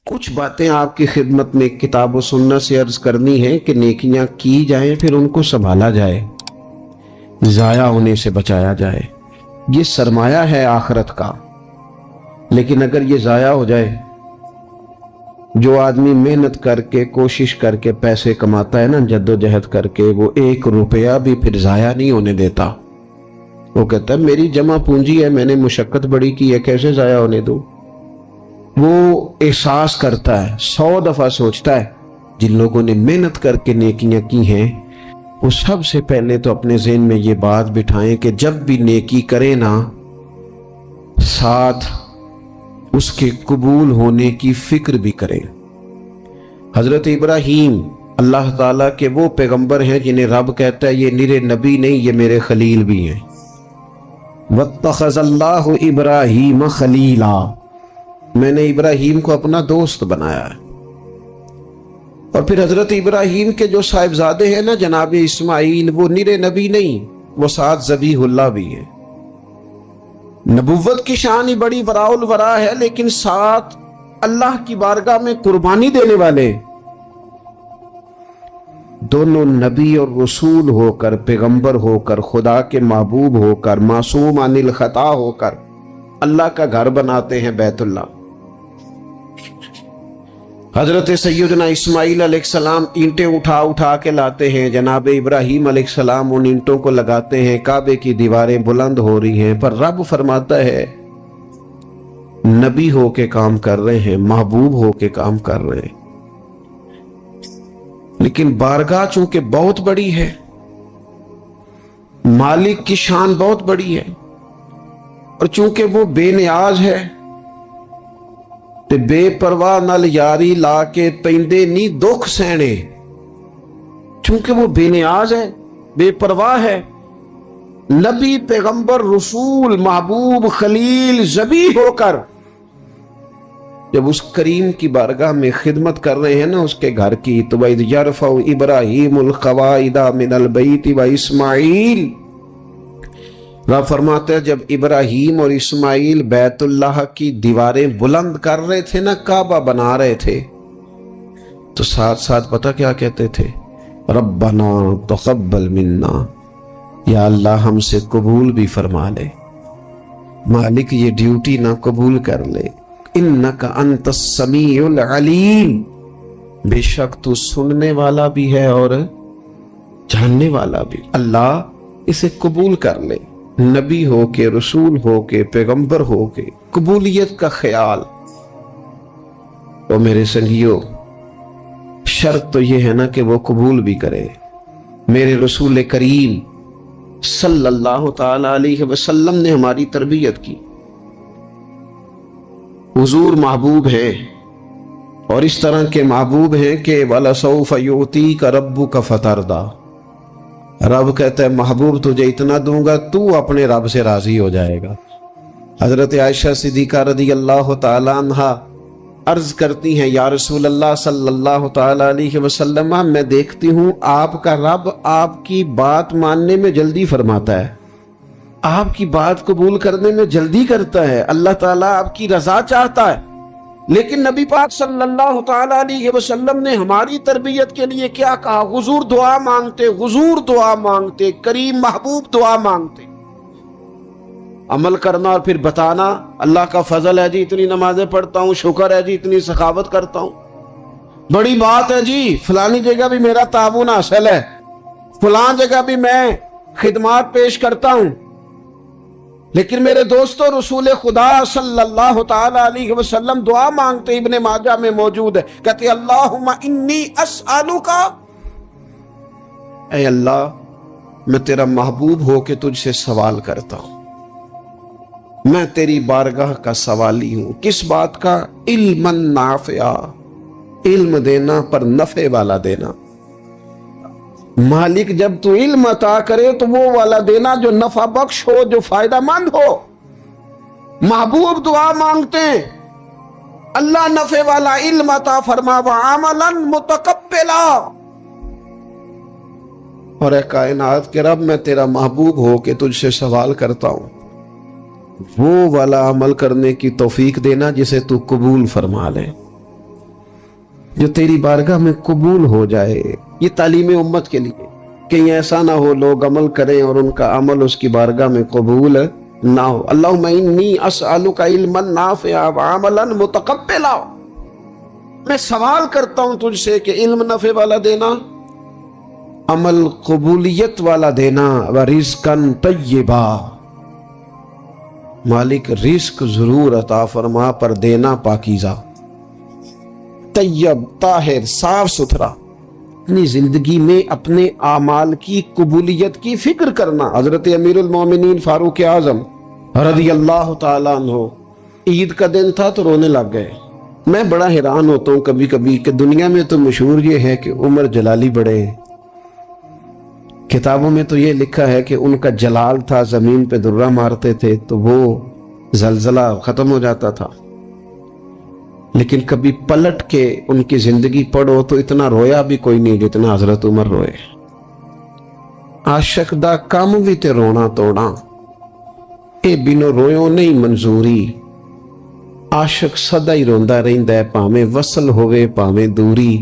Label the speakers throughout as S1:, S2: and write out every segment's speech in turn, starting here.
S1: کچھ باتیں آپ کی خدمت میں کتاب و سنت سے عرض کرنی ہے کہ نیکیاں کی جائیں پھر ان کو سنبھالا جائے، ضائع ہونے سے بچایا جائے۔ یہ سرمایہ ہے آخرت کا، لیکن اگر یہ ضائع ہو جائے، جو آدمی محنت کر کے کوشش کر کے پیسے کماتا ہے نا، جد و جہد کر کے، وہ 1 روپیہ بھی پھر ضائع نہیں ہونے دیتا۔ وہ کہتا ہے میری جمع پونجی ہے، میں نے مشقت بڑی کی ہے، کیسے ضائع ہونے دوں؟ وہ احساس کرتا ہے، 100 دفعہ سوچتا ہے۔ جن لوگوں نے محنت کر کے نیکیاں کی ہیں، وہ سب سے پہلے تو اپنے ذہن میں یہ بات بٹھائیں کہ جب بھی نیکی کرے نا، ساتھ اس کے قبول ہونے کی فکر بھی کریں۔ حضرت ابراہیم اللہ تعالیٰ کے وہ پیغمبر ہیں جنہیں رب کہتا ہے یہ نرے نبی نہیں، یہ میرے خلیل بھی ہیں۔ وَاتَّخَذَ اللَّهُ إِبْرَاهِيمَ خَلِيلًا، میں نے ابراہیم کو اپنا دوست بنایا ہے۔ اور پھر حضرت ابراہیم کے جو صاحبزادے ہیں نا جناب اسماعیل، وہ نرے نبی نہیں، وہ ساتھ ذبیح اللہ بھی ہیں۔ نبوت کی شان ہی بڑی وراء الورا ہے، لیکن ساتھ اللہ کی بارگاہ میں قربانی دینے والے، دونوں نبی اور رسول ہو کر، پیغمبر ہو کر، خدا کے محبوب ہو کر، معصوم عن الخطا ہو کر اللہ کا گھر بناتے ہیں بیت اللہ۔ حضرت سیدنا اسماعیل علیہ السلام اینٹیں اٹھا اٹھا کے لاتے ہیں، جناب ابراہیم علیہ السلام ان اینٹوں کو لگاتے ہیں، کعبے کی دیواریں بلند ہو رہی ہیں، پر رب فرماتا ہے نبی ہو کے کام کر رہے ہیں، محبوب ہو کے کام کر رہے ہیں، لیکن بارگاہ چونکہ بہت بڑی ہے، مالک کی شان بہت بڑی ہے، اور چونکہ وہ بے نیاز ہے تے بے پرواہ نال یاری لا کے پیندے نہیں دکھ سہنے، چونکہ وہ بے نیاز ہے، بے پرواہ ہے، نبی، پیغمبر، رسول، محبوب، خلیل، ذبیح ہو کر جب اس کریم کی بارگاہ میں خدمت کر رہے ہیں نا اس کے گھر کی، تو وَإِذْ يَرْفَعُ إِبْرَاهِيمُ الْقَوَاعِدَ مِنَ الْبَيْتِ وَإِسْمَاعِيلُ، رب فرماتا ہے جب ابراہیم اور اسماعیل بیت اللہ کی دیواریں بلند کر رہے تھے نا، کعبہ بنا رہے تھے، تو ساتھ ساتھ پتہ کیا کہتے تھے؟ ربنا تقبل منا، یا اللہ ہم سے قبول بھی فرما لے، مالک یہ ڈیوٹی نہ قبول کر لے، انک انت السمیع العلیم، بے شک تو سننے والا بھی ہے اور جاننے والا بھی، اللہ اسے قبول کر لے، نبی ہو کے، رسول ہو کے، پیغمبر ہو کے، قبولیت کا خیال۔ تو میرے سنگیوں، شرط تو یہ ہے نا کہ وہ قبول بھی کرے۔ میرے رسول کریم صلی اللہ تعالی علیہ وسلم نے ہماری تربیت کی، حضور محبوب ہیں، اور اس طرح کے محبوب ہیں کہ وَلَسَوْفَ يُعْطِيكَ رَبُّكَ فَتَرْضَىٰ، رب کہتا ہے محبوب تجھے اتنا دوں گا تو اپنے رب سے راضی ہو جائے گا۔ حضرت عائشہ صدیقہ رضی اللہ تعالی عنہا عرض کرتی ہیں یا رسول اللہ صلی اللہ تعالی علیہ وسلم، میں دیکھتی ہوں آپ کا رب آپ کی بات ماننے میں جلدی فرماتا ہے، آپ کی بات قبول کرنے میں جلدی کرتا ہے، اللہ تعالیٰ آپ کی رضا چاہتا ہے، لیکن نبی پاک صلی اللہ تعالی علیہ وسلم نے ہماری تربیت کے لیے کیا کہا؟ حضور دعا مانگتے، حضور دعا مانگتے، کریم محبوب دعا مانگتے، عمل کرنا اور پھر بتانا اللہ کا فضل ہے جی اتنی نمازیں پڑھتا ہوں، شکر ہے جی اتنی سخاوت کرتا ہوں، بڑی بات ہے جی فلانی جگہ بھی میرا تعاون حاصل ہے، فلان جگہ بھی میں خدمات پیش کرتا ہوں، لیکن میرے دوستو رسول خدا صلی اللہ تعالی علیہ وسلم دعا مانگتے، ابن ماجہ میں موجود ہے، کہتے اللہم انی اسألک، اے اللہ میں تیرا محبوب ہو کے تجھ سے سوال کرتا ہوں، میں تیری بارگاہ کا سوالی ہوں، کس بات کا؟ علما نافعا، علم دینا پر نفع والا دینا، مالک جب تو علم عطا کرے تو وہ والا دینا جو نفع بخش ہو، جو فائدہ مند ہو۔ محبوب دعا مانگتے ہیں اللہ نفع والا علم عطا فرما وعملا متقبلا، اور اے کائنات کے رب میں تیرا محبوب ہو کے تجھ سے سوال کرتا ہوں وہ والا عمل کرنے کی توفیق دینا جسے تو قبول فرما لے۔ جو تیری بارگاہ میں قبول ہو جائے. یہ تعلیم امت کے لیے. کہیں ایسا نہ ہو لوگ عمل کریں اور ان کا عمل اس کی بارگاہ میں قبول نہ ہو. اللہم انی اسألک علما نافعا وعملا متقبلا. میں سوال کرتا ہوں تجھ سے کہ علم نفع والا دینا، عمل قبولیت والا دینا، ورزقا طیبا. مالک رزق ضرور عطا فرما پر دینا پاکیزہ، طیب، طاہر، صاف ستھرا. اپنی زندگی میں اپنے اعمال کی قبولیت کی فکر کرنا. حضرت امیر المومنین فاروق اعظم رضی اللہ تعالیٰ عنہ عید کا دن تھا تو رونے لگ گئے. میں بڑا حیران ہوتا ہوں کبھی کبھی کہ دنیا میں تو مشہور یہ ہے کہ عمر جلالی بڑے ہیں، کتابوں میں تو یہ لکھا ہے کہ ان کا جلال تھا، زمین پہ درہ مارتے تھے تو وہ زلزلہ ختم ہو جاتا تھا. لیکن کبھی پلٹ کے ان کی زندگی پڑھو تو اتنا رویا بھی کوئی نہیں جتنا حضرت عمر روئے. عاشق دا کام بھی تے رونا توڑا، اے بینو رویوں نہیں منظوری. عاشق سدا ہی روندا رہندا ہے، پاویں وصل ہوئے پاویں دوری.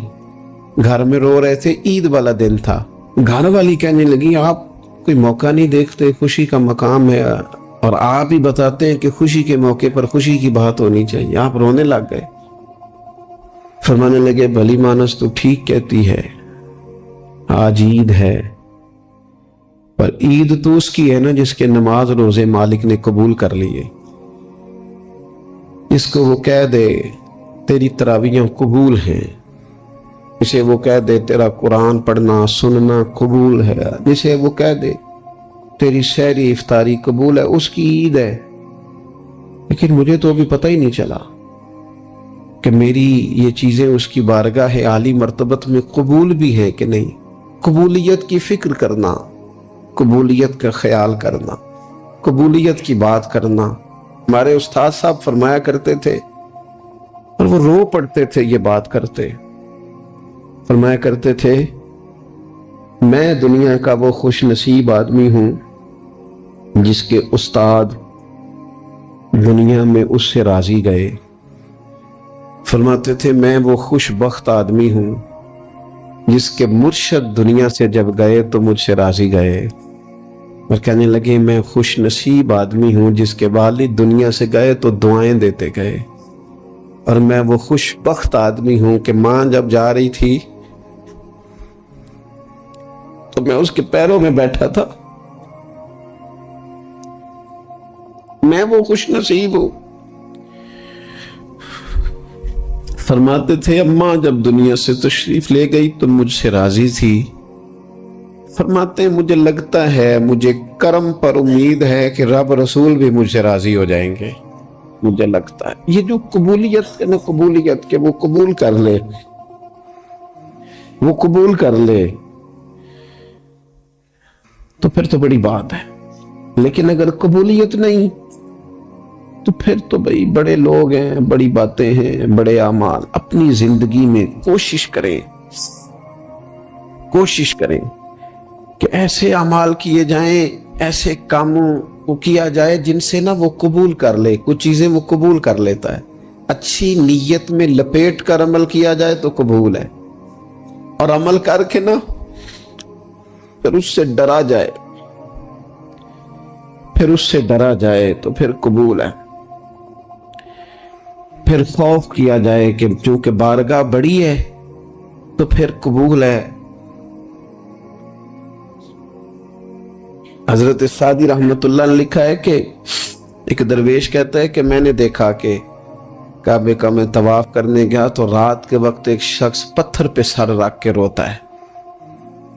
S1: گھر میں رو رہے تھے، عید والا دن تھا. گھر والی کہنے لگی آپ کوئی موقع نہیں دیکھتے، خوشی کا مقام ہے اور آپ ہی بتاتے ہیں کہ خوشی کے موقع پر خوشی کی بات ہونی چاہیے. آپ رونے لگ گئے. فرمانے لگے بھلی مانس تو ٹھیک کہتی ہے، آج عید ہے، پر عید تو اس کی ہے نا جس کے نماز روزے مالک نے قبول کر لیے. جس کو وہ کہہ دے تیری تراویحیں قبول ہیں، جسے وہ کہہ دے تیرا قرآن پڑھنا سننا قبول ہے، جسے وہ کہہ دے تیری سحری افطاری قبول ہے، اس کی عید ہے. لیکن مجھے تو ابھی پتہ ہی نہیں چلا کہ میری یہ چیزیں اس کی بارگاہ عالی مرتبت میں قبول بھی ہیں کہ نہیں. قبولیت کی فکر کرنا، قبولیت کا خیال کرنا، قبولیت کی بات کرنا. ہمارے استاد صاحب فرمایا کرتے تھے اور وہ رو پڑتے تھے یہ بات کرتے. فرمایا کرتے تھے میں دنیا کا وہ خوش نصیب آدمی ہوں جس کے استاد دنیا میں اس سے راضی گئے. فرماتے تھے میں وہ خوش بخت آدمی ہوں جس کے مرشد دنیا سے جب گئے تو مجھ سے راضی گئے. اور کہنے لگے میں خوش نصیب آدمی ہوں جس کے والد دنیا سے گئے تو دعائیں دیتے گئے. اور میں وہ خوش بخت آدمی ہوں کہ ماں جب جا رہی تھی تو میں اس کے پیروں میں بیٹھا تھا. میں وہ خوش نصیب ہوں. فرماتے تھے اماں جب دنیا سے تشریف لے گئی تو مجھ سے راضی تھی. فرماتے ہیں مجھے لگتا ہے، مجھے کرم پر امید ہے کہ رب رسول بھی مجھ سے راضی ہو جائیں گے. مجھے لگتا ہے یہ جو قبولیت ہے نا، قبولیت کہ وہ قبول کر لے، وہ قبول کر لے تو پھر تو بڑی بات ہے. لیکن اگر قبولیت نہیں تو پھر تو بھئی بڑے لوگ ہیں، بڑی باتیں ہیں، بڑے اعمال. اپنی زندگی میں کوشش کریں کہ ایسے اعمال کیے جائیں، ایسے کاموں کو کیا جائے جن سے نا وہ قبول کر لے. کچھ چیزیں وہ قبول کر لیتا ہے. اچھی نیت میں لپیٹ کر عمل کیا جائے تو قبول ہے، اور عمل کر کے نا پھر اس سے ڈرا جائے تو پھر قبول ہے. پھر خوف کیا جائے کہ چونکہ بارگاہ بڑی ہے تو پھر قبول ہے. حضرت سعدی رحمت اللہ نے لکھا ہے کہ ایک درویش کہتا ہے کہ میں نے دیکھا کہ کعبے کا میں طواف کرنے گیا تو رات کے وقت ایک شخص پتھر پہ سر رکھ کے روتا ہے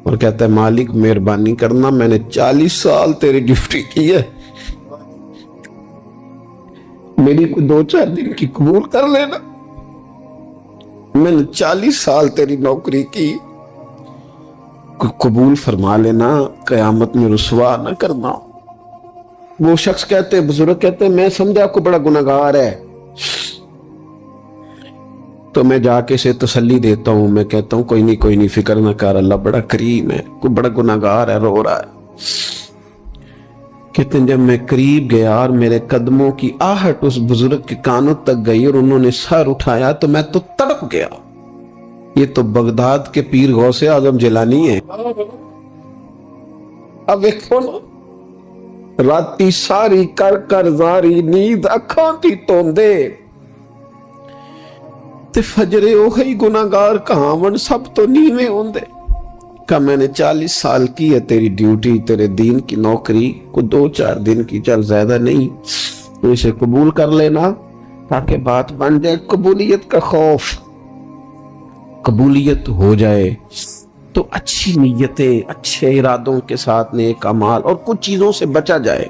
S1: اور کہتا ہے مالک مہربانی کرنا، میں نے 40 سال تیری ڈیوٹی کی ہے، میری کوئی 2-4 دن کی قبول کر لینا. میں نے 40 سال تیری نوکری کی، قبول فرما لینا، قیامت میں رسوا نہ کرنا. وہ شخص کہتے، بزرگ کہتے میں سمجھا آپ کو بڑا گناہگار ہے تو میں جا کے اسے تسلی دیتا ہوں. میں کہتا ہوں کوئی نہیں فکر نہ کر، اللہ بڑا کریم ہے، کوئی بڑا گناہگار ہے رو رہا ہے. کہتے ہیں جب میں قریب گیا اور میرے قدموں کی آہٹ اس بزرگ کے کانوں تک گئی اور انہوں نے سر اٹھایا تو میں تو تڑپ گیا. یہ تو بغداد کے پیر غوث اعظم جیلانی ہے. اب دیکھو نا، راتی ساری کر کر زاری نیند اکھاں تھی توندے تے فجرے اوہی گناہگار کہاون سب تو نیویں ہوندے. کہ میں نے 40 سال کی ہے تیری ڈیوٹی، تیرے دین کی نوکری، کو 2-4 دن کی، چل زیادہ نہیں، تو اسے قبول کر لینا تاکہ بات بن جائے. قبولیت کا خوف، قبولیت ہو جائے تو اچھی نیتیں، اچھے ارادوں کے ساتھ نیک اعمال اور کچھ چیزوں سے بچا جائے،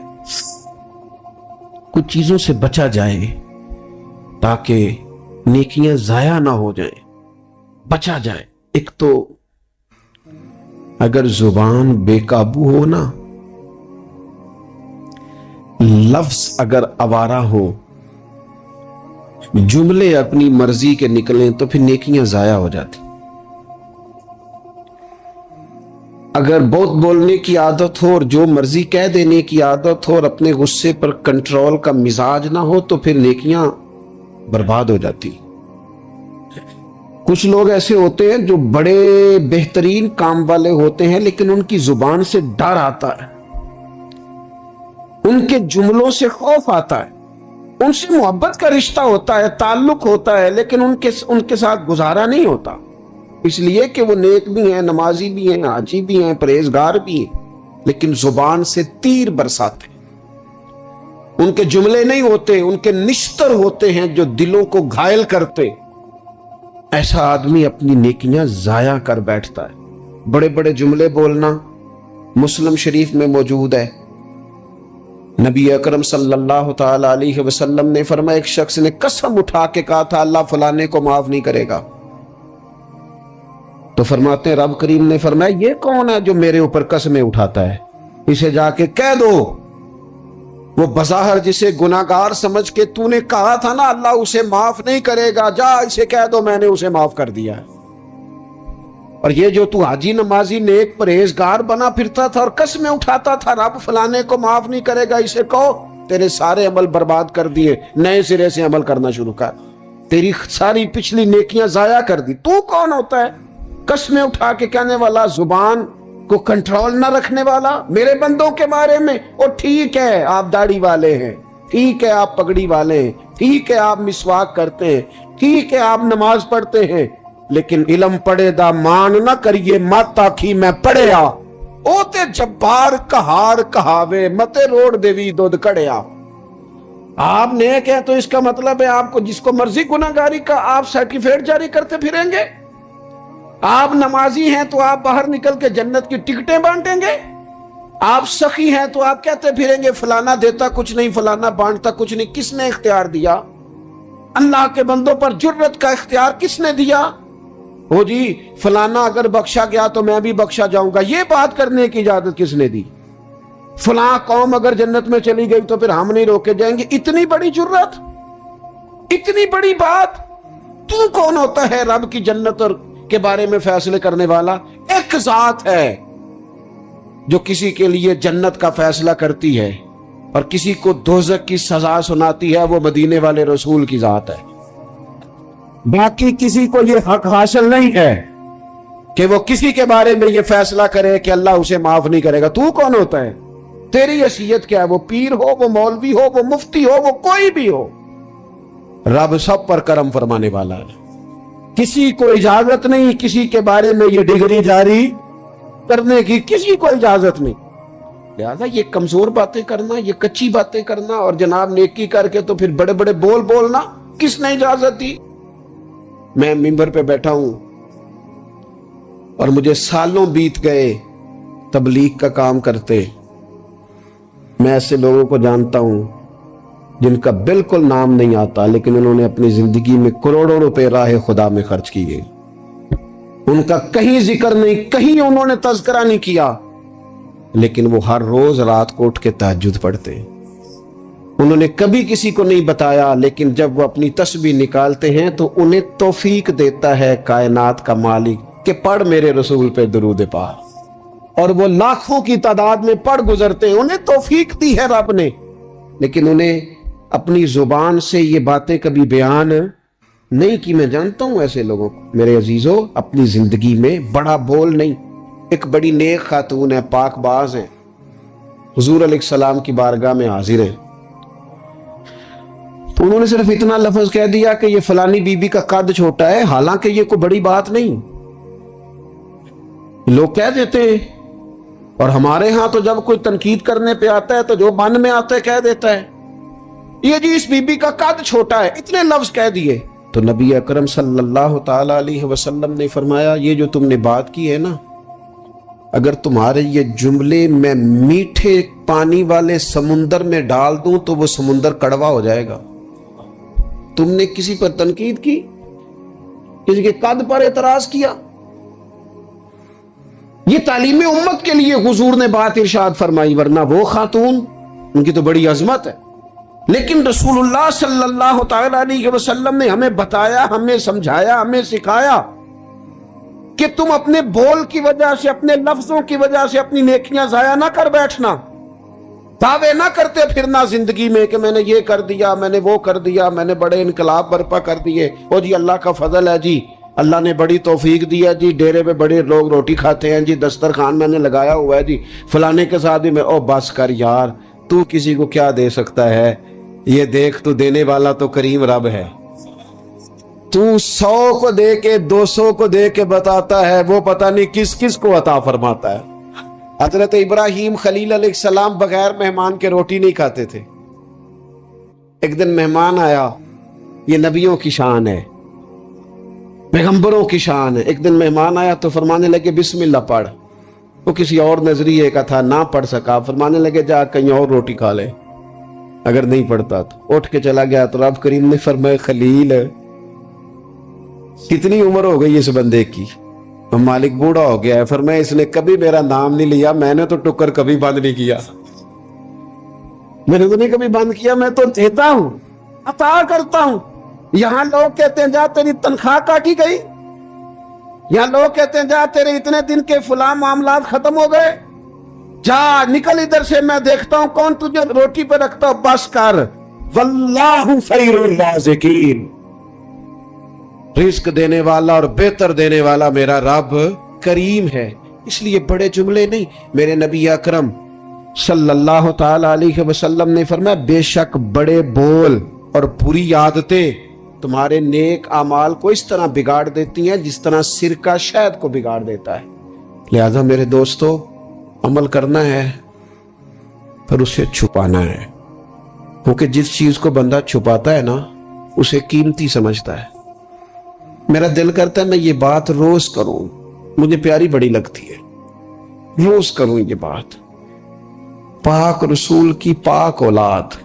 S1: کچھ چیزوں سے بچا جائے تاکہ نیکیاں ضائع نہ ہو جائیں، بچا جائے. ایک تو اگر زبان بے قابو ہو نا، لفظ اگر آوارہ ہو، جملے اپنی مرضی کے نکلیں تو پھر نیکیاں ضائع ہو جاتی. اگر بہت بولنے کی عادت ہو اور جو مرضی کہہ دینے کی عادت ہو اور اپنے غصے پر کنٹرول کا مزاج نہ ہو تو پھر نیکیاں برباد ہو جاتی. کچھ لوگ ایسے ہوتے ہیں جو بڑے بہترین کام والے ہوتے ہیں لیکن ان کی زبان سے ڈر آتا ہے، ان کے جملوں سے خوف آتا ہے، ان سے محبت کا رشتہ ہوتا ہے، تعلق ہوتا ہے، لیکن ان کے ساتھ گزارا نہیں ہوتا، اس لیے کہ وہ نیک بھی ہیں، نمازی بھی ہیں، حاجی بھی ہیں، پرہیزگار بھی ہیں، لیکن زبان سے تیر برساتے. ان کے جملے نہیں ہوتے، ان کے نشتر ہوتے ہیں جو دلوں کو گھائل کرتے. ایسا آدمی اپنی نیکیاں ضائع کر بیٹھتا ہے. بڑے بڑے جملے بولنا مسلم شریف میں موجود ہے. نبی اکرم صلی اللہ تعالی علیہ وسلم نے فرمایا، ایک شخص نے قسم اٹھا کے کہا تھا اللہ فلانے کو معاف نہیں کرے گا. تو فرماتے ہیں رب کریم نے فرمایا یہ کون ہے جو میرے اوپر قسمیں اٹھاتا ہے، اسے جا کے کہہ دو. وہ بظاہر جسے گناہگار سمجھ کے تو نے کہا تھا نا اللہ اسے معاف نہیں کرے گا، جا اسے کہہ دو میں نے اسے معاف کر دیا ہے. اور یہ جو تو حاجی نمازی نیک پرہیزگار بنا پھرتا تھا اور قسمیں اٹھاتا تھا رب فلانے کو معاف نہیں کرے گا، اسے کہو تیرے سارے عمل برباد کر دیے، نئے سرے سے عمل کرنا شروع کر، تیری ساری پچھلی نیکیاں ضائع کر دی. تو کون ہوتا ہے قسمیں اٹھا کے کہنے والا، زبان کو کنٹرول نہ رکھنے والا میرے بندوں کے بارے میں؟ اور ٹھیک ہے آپ داڑھی والے ہیں، ٹھیک ہے آپ پگڑی والے ہیں، ٹھیک ہے آپ مسواک کرتے ہیں، ٹھیک ہے آپ نماز پڑھتے ہیں، لیکن علم پڑھے دا مان نہ کریے مت آکھی میں پڑھیا، او تے جبار کہار کہاوے متے روڑ دیوی دودھ کڑیا. آپ نیک ہے تو اس کا مطلب ہے آپ کو جس کو مرضی گناہگاری کا آپ سرٹیفکیٹ جاری کرتے پھریں گے. آپ نمازی ہیں تو آپ باہر نکل کے جنت کی ٹکٹیں بانٹیں گے. آپ سخی ہیں تو آپ کہتے پھریں گے فلانا دیتا کچھ نہیں، فلانا بانٹتا کچھ نہیں. کس نے اختیار دیا؟ اللہ کے بندوں پر جرت کا اختیار کس نے دیا؟ ہو جی فلانا اگر بخشا گیا تو میں بھی بخشا جاؤں گا، یہ بات کرنے کی اجازت کس نے دی؟ فلاں قوم اگر جنت میں چلی گئی تو پھر ہم نہیں روکے جائیں گے. اتنی بڑی جرت، اتنی بڑی بات. تو کون ہوتا ہے رب کی جنت اور کے بارے میں فیصلے کرنے والا؟ ایک ذات ہے جو کسی کے لیے جنت کا فیصلہ کرتی ہے اور کسی کو دوزخ کی سزا سناتی ہے، وہ مدینے والے رسول کی ذات ہے. باقی کسی کو یہ حق حاصل نہیں ہے کہ وہ کسی کے بارے میں یہ فیصلہ کرے کہ اللہ اسے معاف نہیں کرے گا. تو کون ہوتا ہے؟ تیری حیثیت کیا ہے؟ وہ پیر ہو، وہ مولوی ہو، وہ مفتی ہو، وہ کوئی بھی ہو، رب سب پر کرم فرمانے والا ہے. کسی کو اجازت نہیں کسی کے بارے میں یہ ڈگری جاری کرنے کی، کسی کو اجازت نہیں. لہذا یہ کمزور باتیں کرنا، یہ کچی باتیں کرنا اور جناب نیکی کر کے تو پھر بڑے بڑے بول بولنا کس نے اجازت دی؟ میں ممبر پہ بیٹھا ہوں اور مجھے سالوں بیت گئے تبلیغ کا کام کرتے. میں ایسے لوگوں کو جانتا ہوں جن کا بالکل نام نہیں آتا لیکن انہوں نے اپنی زندگی میں کروڑوں روپے راہ خدا میں خرچ کیے. ان کا کہیں ذکر نہیں، کہیں انہوں نے تذکرہ نہیں کیا، لیکن وہ ہر روز رات کو اٹھ کے تہجد پڑھتے. انہوں نے کبھی کسی کو نہیں بتایا، لیکن جب وہ اپنی تسبیح نکالتے ہیں تو انہیں توفیق دیتا ہے کائنات کا مالک کہ پڑھ میرے رسول پہ درود پاک. اور وہ لاکھوں کی تعداد میں پڑھ گزرتے ہیں، انہیں توفیق دی ہے رب نے، لیکن انہیں اپنی زبان سے یہ باتیں کبھی بیان نہیں کی. میں جانتا ہوں ایسے لوگوں کو. میرے عزیزوں، اپنی زندگی میں بڑا بول نہیں. ایک بڑی نیک خاتون ہے، پاک باز ہیں، حضور علیہ السلام کی بارگاہ میں حاضر ہیں. تو انہوں نے صرف اتنا لفظ کہہ دیا کہ یہ فلانی بی بی کا قد چھوٹا ہے، حالانکہ یہ کوئی بڑی بات نہیں. لوگ کہہ دیتے ہیں، اور ہمارے ہاں تو جب کوئی تنقید کرنے پہ آتا ہے تو جو من میں آتا ہے کہہ دیتا ہے. یہ جی اس بی بی کا قد چھوٹا ہے، اتنے لفظ کہہ دیے. تو نبی اکرم صلی اللہ تعالی علیہ وسلم نے فرمایا یہ جو تم نے بات کی ہے نا، اگر تمہارے یہ جملے میں میٹھے پانی والے سمندر میں ڈال دوں تو وہ سمندر کڑوا ہو جائے گا. تم نے کسی پر تنقید کی، کسی کے قد پر اعتراض کیا. یہ تعلیم امت کے لیے حضور نے بات ارشاد فرمائی، ورنہ وہ خاتون ان کی تو بڑی عظمت ہے. لیکن رسول اللہ صلی اللہ تعالی علیہ وسلم نے ہمیں بتایا، ہمیں سمجھایا، ہمیں سکھایا کہ تم اپنے بول کی وجہ سے، اپنے لفظوں کی وجہ سے اپنی نیکیاں ضائع نہ کر بیٹھنا. دعوے نہ کرتے پھرنا زندگی میں کہ میں نے یہ کر دیا، میں نے وہ کر دیا، میں نے بڑے انقلاب برپا کر دیے. او جی اللہ کا فضل ہے جی، اللہ نے بڑی توفیق دی ہے جی، ڈیرے پہ بڑے لوگ روٹی کھاتے ہیں جی، دسترخوان میں نے لگایا ہوا ہے جی، فلانے کے ساتھ بھی میں. او بس کر یار، تو کسی کو کیا دے سکتا ہے؟ یہ دیکھ تو دینے والا تو کریم رب ہے. تو 100 کو دے کے 200 کو دے کے بتاتا ہے، وہ پتہ نہیں کس کس کو عطا فرماتا ہے. حضرت ابراہیم خلیل علیہ السلام بغیر مہمان کے روٹی نہیں کھاتے تھے. ایک دن مہمان آیا، یہ نبیوں کی شان ہے، پیغمبروں کی شان ہے. ایک دن مہمان آیا تو فرمانے لگے بسم اللہ پڑھ. وہ کسی اور نظریے کا تھا، نہ پڑھ سکا. فرمانے لگے جا کہیں اور روٹی کھا لے، اگر نہیں پڑھتا تو. اٹھ کے چلا گیا تو رب کریم نے فرمایا خلیل کتنی عمر ہو گئی اس بندے کی؟ مالک بوڑھا ہو گیا ہے. فرمایا اس نے کبھی میرا نام نہیں لیا، میں نے تو ٹکر کبھی بند نہیں کیا. میں نے تو نہیں کبھی بند کیا، میں تو دیتا ہوں، عطا کرتا ہوں. یہاں لوگ کہتے ہیں جا تیری تنخواہ کاٹی گئی، یہاں لوگ کہتے ہیں جا تیرے اتنے دن کے فلاں معاملات ختم ہو گئے، جا نکل ادھر سے، میں دیکھتا ہوں کون تجھے روٹی پہ رکھتا ہوں. بس کر، واللہ خیر الرازقین، رزق دینے والا اور بہتر دینے والا میرا رب کریم ہے. اس لیے بڑے جملے نہیں. میرے نبی اکرم صلی اللہ تعالی علیہ وسلم نے فرمایا بے شک بڑے بول اور بری عادتیں تمہارے نیک اعمال کو اس طرح بگاڑ دیتی ہیں جس طرح سرکہ شہد کو بگاڑ دیتا ہے. لہذا میرے دوستو، عمل کرنا ہے پھر اسے چھپانا ہے، کیونکہ جس چیز کو بندہ چھپاتا ہے نا اسے قیمتی سمجھتا ہے. میرا دل کرتا ہے میں یہ بات روز کروں، مجھے پیاری بڑی لگتی ہے، روز کروں یہ بات. پاک رسول کی پاک اولاد،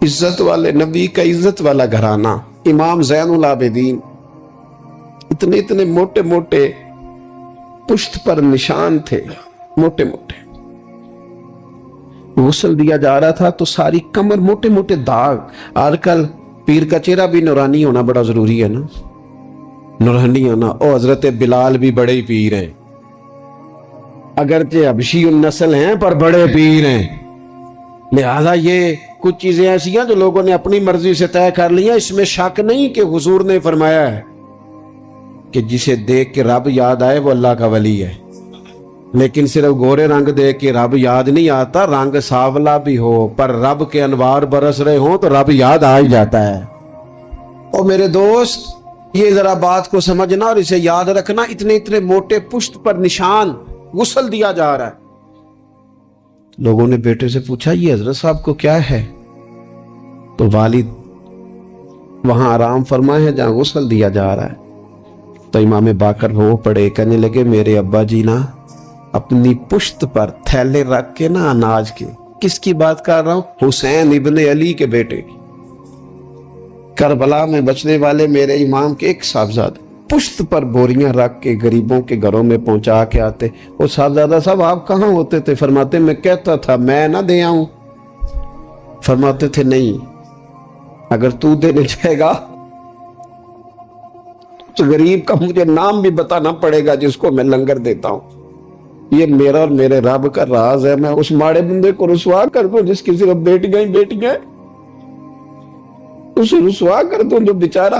S1: عزت والے نبی کا عزت والا گھرانہ، امام زین العابدین، اتنے اتنے موٹے موٹے پشت پر نشان تھے، موٹے موٹے. غسل دیا جا رہا تھا تو ساری کمر موٹے موٹے داغ. آج کل پیر کا چہرہ بھی نورانی ہونا بڑا ضروری ہے نا، نورانی ہونا. او حضرت بلال بھی بڑے پیر ہیں، اگرچہ حبشی النسل ہیں پر بڑے پیر ہیں. لہذا یہ کچھ چیزیں ایسی ہیں جو لوگوں نے اپنی مرضی سے طے کر لی ہیں. اس میں شک نہیں کہ حضور نے فرمایا ہے کہ جسے دیکھ کے رب یاد آئے وہ اللہ کا ولی ہے. لیکن صرف گورے رنگ دیکھ کے رب یاد نہیں آتا، رنگ سانولا بھی ہو پر رب کے انوار برس رہے ہوں تو رب یاد آ ہی جاتا ہے. اور میرے دوست، یہ ذرا بات کو سمجھنا اور اسے یاد رکھنا. اتنے اتنے موٹے پشت پر نشان، غسل دیا جا رہا ہے. لوگوں نے بیٹے سے پوچھا یہ حضرت صاحب کو کیا ہے؟ تو والد وہاں آرام فرمائے ہیں جہاں غسل دیا جا رہا ہے. تو امام باقر وہ پڑے، کہنے لگے میرے ابا جی نا اپنی پشت پر تھیلے رکھ کے نا اناج کے. کس کی بات کر رہا ہوں؟ حسین ابن علی کے بیٹے، کربلا میں بچنے والے میرے امام کے ایک صاحبزادے، پشت پر بوریاں رکھ کے غریبوں کے گھروں میں پہنچا کے آتے. وہ صاحبزادہ صاحب آپ کہاں ہوتے تھے؟ فرماتے میں کہتا تھا میں نہ دے آؤں. فرماتے تھے نہیں، اگر تو دینے جائے گا تو غریب کا مجھے نام بھی بتانا پڑے گا جس کو میں لنگر دیتا ہوں. یہ میرا اور میرے رب کا راز ہے. میں اس ماڑے بندے کو رسوا کر دوں جس کی صرف بیٹیاں ہی بیٹیاں، اسے رسوا کر دوں جو بیچارہ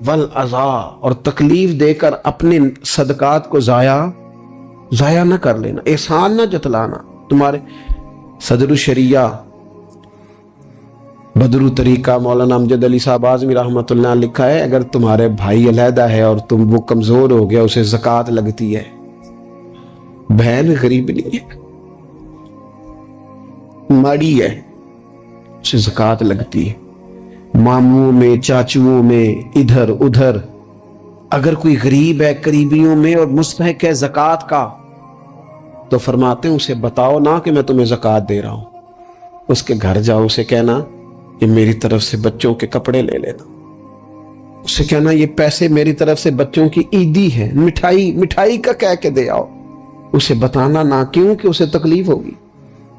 S1: والعزا، اور تکلیف دے کر اپنے صدقات کو ضائع نہ کر لینا، احسان نہ جتلانا. تمہارے صدر الشریعہ بدر طریقہ مولانا امجد علی صاحب اعظمی رحمۃ اللہ علیہ لکھا ہے، اگر تمہارے بھائی علیحدہ ہے اور وہ کمزور ہو گیا، اسے زکوٰۃ لگتی ہے. بہن غریب نہیں ہے، ماڑی ہے، اسے زکوٰۃ لگتی ہے. ماموں میں، چاچوؤں میں، ادھر ادھر اگر کوئی غریب ہے قریبیوں میں اور مستحق ہے زکوٰۃ کا، تو فرماتے ہیں اسے بتاؤ نہ کہ میں تمہیں زکوٰۃ دے رہا ہوں. اس کے گھر جاؤ، اسے کہنا یہ میری طرف سے بچوں کے کپڑے لے لینا، اسے کہنا یہ پیسے میری طرف سے بچوں کی عیدی ہے، مٹھائی کا کہہ کے دے آؤ. اسے بتانا نہ، کیوں کہ اسے تکلیف ہوگی.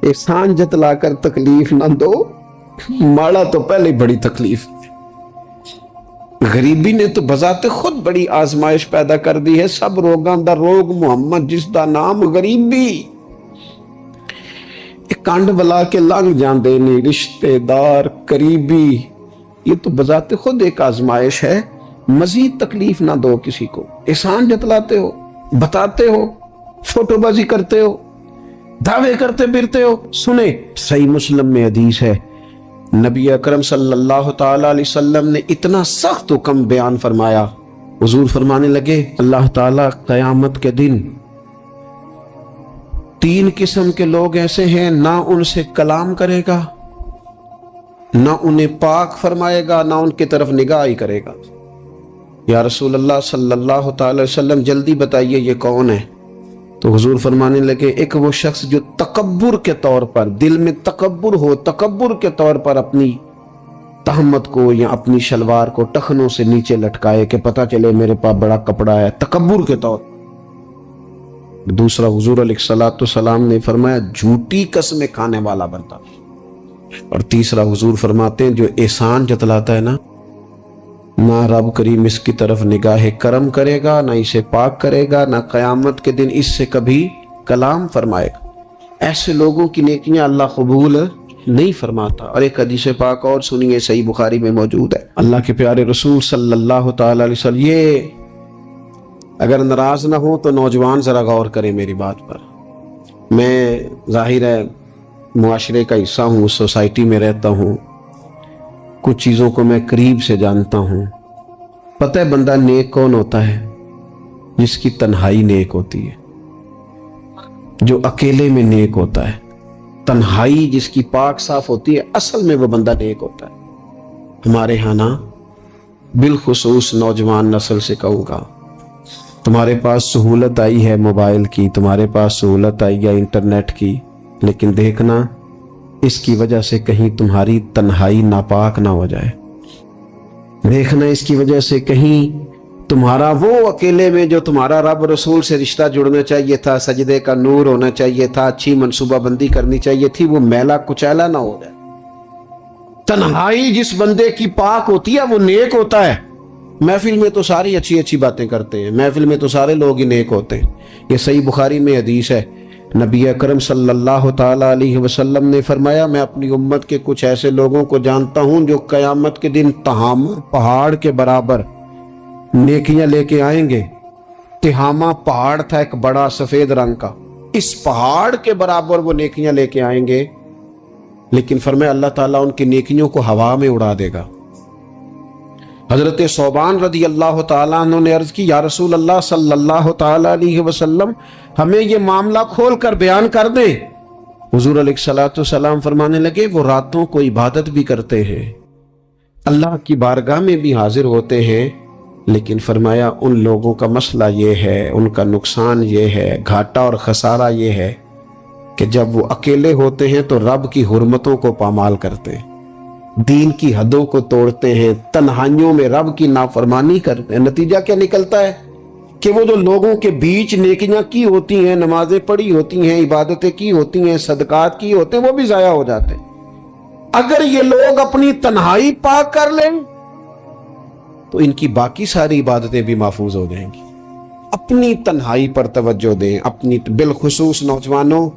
S1: احسان جتلا کر تکلیف نہ دو، ماڑا تو پہلے بڑی تکلیف. غریبی نے تو بذات خود بڑی آزمائش پیدا کر دی ہے. سب روگاں دا روگ محمد جس دا نام غریبی. کنڈ بلا کے لنگ جاندے نہیں رشتے دار قریبی، یہ تو بذات خود ایک آزمائش ہے. مزید تکلیف نہ دو کسی کو. احسان جتلاتے ہو، بتاتے ہو، فوٹو بازی کرتے ہو، دعوے کرتے پھرتے ہو. سنیں صحیح مسلم میں حدیث ہے، نبی اکرم صلی اللہ تعالی علیہ وسلم نے اتنا سخت حکم بیان فرمایا. حضور فرمانے لگے اللہ تعالیٰ قیامت کے دن 3 قسم کے لوگ ایسے ہیں، نہ ان سے کلام کرے گا، نہ انہیں پاک فرمائے گا، نہ ان کی طرف نگاہ ہی کرے گا. یا رسول اللہ صلی اللہ تعالی وسلم جلدی بتائیے یہ کون ہے؟ تو حضور فرمانے لگے ایک وہ شخص جو تکبر کے طور پر، دل میں تکبر ہو، تکبر کے طور پر اپنی تہمت کو یا اپنی شلوار کو ٹخنوں سے نیچے لٹکائے کہ پتہ چلے میرے پاس بڑا کپڑا ہے، تکبر کے طور. دوسرا حضور علیہ الصلوۃ والسلام نے فرمایا جھوٹی قسمیں کھانے والا بنتا. اور تیسرا حضور فرماتے ہیں جو احسان جتلاتا ہے نا، نہ رب کریم اس کی طرف نگاہ کرم کرے گا، نہ اسے پاک کرے گا، نہ قیامت کے دن اس سے کبھی کلام فرمائے گا. ایسے لوگوں کی نیکیاں اللہ قبول نہیں فرماتا. اور ایک حدیث پاک اور سنیے، صحیح بخاری میں موجود ہے. اللہ کے پیارے رسول صلی اللہ تعالی علیہ وسلم، یہ اگر ناراض نہ ہو تو نوجوان ذرا غور کریں میری بات پر. میں ظاہر ہے معاشرے کا حصہ ہوں، سوسائٹی میں رہتا ہوں، کچھ چیزوں کو میں قریب سے جانتا ہوں. پتہ ہے بندہ نیک کون ہوتا ہے؟ جس کی تنہائی نیک ہوتی ہے، جو اکیلے میں نیک ہوتا ہے. تنہائی جس کی پاک صاف ہوتی ہے، اصل میں وہ بندہ نیک ہوتا ہے. ہمارے ہاں نا، بالخصوص نوجوان نسل سے کہوں گا، تمہارے پاس سہولت آئی ہے موبائل کی، تمہارے پاس سہولت آئی ہے انٹرنیٹ کی، لیکن دیکھنا اس کی وجہ سے کہیں تمہاری تنہائی ناپاک نہ ہو جائے. دیکھنا اس کی وجہ سے کہیں تمہارا وہ اکیلے میں جو تمہارا رب رسول سے رشتہ جڑنا چاہیے تھا، سجدے کا نور ہونا چاہیے تھا، اچھی منصوبہ بندی کرنی چاہیے تھی، وہ میلا کچیلا نہ ہو جائے. تنہائی جس بندے کی پاک ہوتی ہے وہ نیک ہوتا ہے. محفل میں تو ساری اچھی اچھی باتیں کرتے ہیں، محفل میں تو سارے لوگ ہی نیک ہوتے ہیں. یہ صحیح بخاری میں حدیث ہے، نبی اکرم صلی اللہ تعالی علیہ وسلم نے فرمایا میں اپنی امت کے کچھ ایسے لوگوں کو جانتا ہوں جو قیامت کے دن تہامہ پہاڑ کے برابر نیکیاں لے کے آئیں گے. تہامہ پہاڑ تھا ایک بڑا سفید رنگ کا، اس پہاڑ کے برابر وہ نیکیاں لے کے آئیں گے، لیکن فرمایا اللہ تعالیٰ ان کی نیکیوں کو ہوا میں اڑا دے گا. حضرت ثوبان رضی اللہ تعالیٰ عنہ نے عرض کی یا رسول اللہ صلی اللہ تعالیٰ علیہ وسلم ہمیں یہ معاملہ کھول کر بیان کر دیں. حضور علیہ الصلوۃ والسلام فرمانے لگے وہ راتوں کو عبادت بھی کرتے ہیں، اللہ کی بارگاہ میں بھی حاضر ہوتے ہیں، لیکن فرمایا ان لوگوں کا مسئلہ یہ ہے، ان کا نقصان یہ ہے، گھاٹا اور خسارہ یہ ہے کہ جب وہ اکیلے ہوتے ہیں تو رب کی حرمتوں کو پامال کرتے ہیں، دین کی حدوں کو توڑتے ہیں، تنہائیوں میں رب کی نافرمانی کرتے ہیں. نتیجہ کیا نکلتا ہے کہ وہ جو لوگوں کے بیچ نیکیاں کی ہوتی ہیں، نمازیں پڑھی ہوتی ہیں، عبادتیں کی ہوتی ہیں، صدقات کی ہوتے ہیں، وہ بھی ضائع ہو جاتے ہیں. اگر یہ لوگ اپنی تنہائی پاک کر لیں تو ان کی باقی ساری عبادتیں بھی محفوظ ہو جائیں گی. اپنی تنہائی پر توجہ دیں. اپنی بالخصوص نوجوانوں،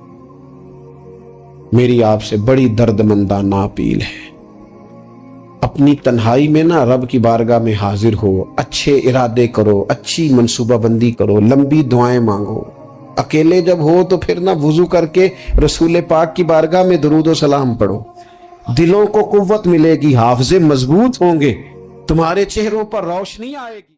S1: میری آپ سے بڑی درد مندانہ اپیل ہے، اپنی تنہائی میں نا رب کی بارگاہ میں حاضر ہو، اچھے ارادے کرو، اچھی منصوبہ بندی کرو، لمبی دعائیں مانگو۔ اکیلے جب ہو تو پھر نا وضو کر کے رسول پاک کی بارگاہ میں درود و سلام پڑھو، دلوں کو قوت ملے گی، حافظے مضبوط ہوں گے، تمہارے چہروں پر روشنی آئے گی۔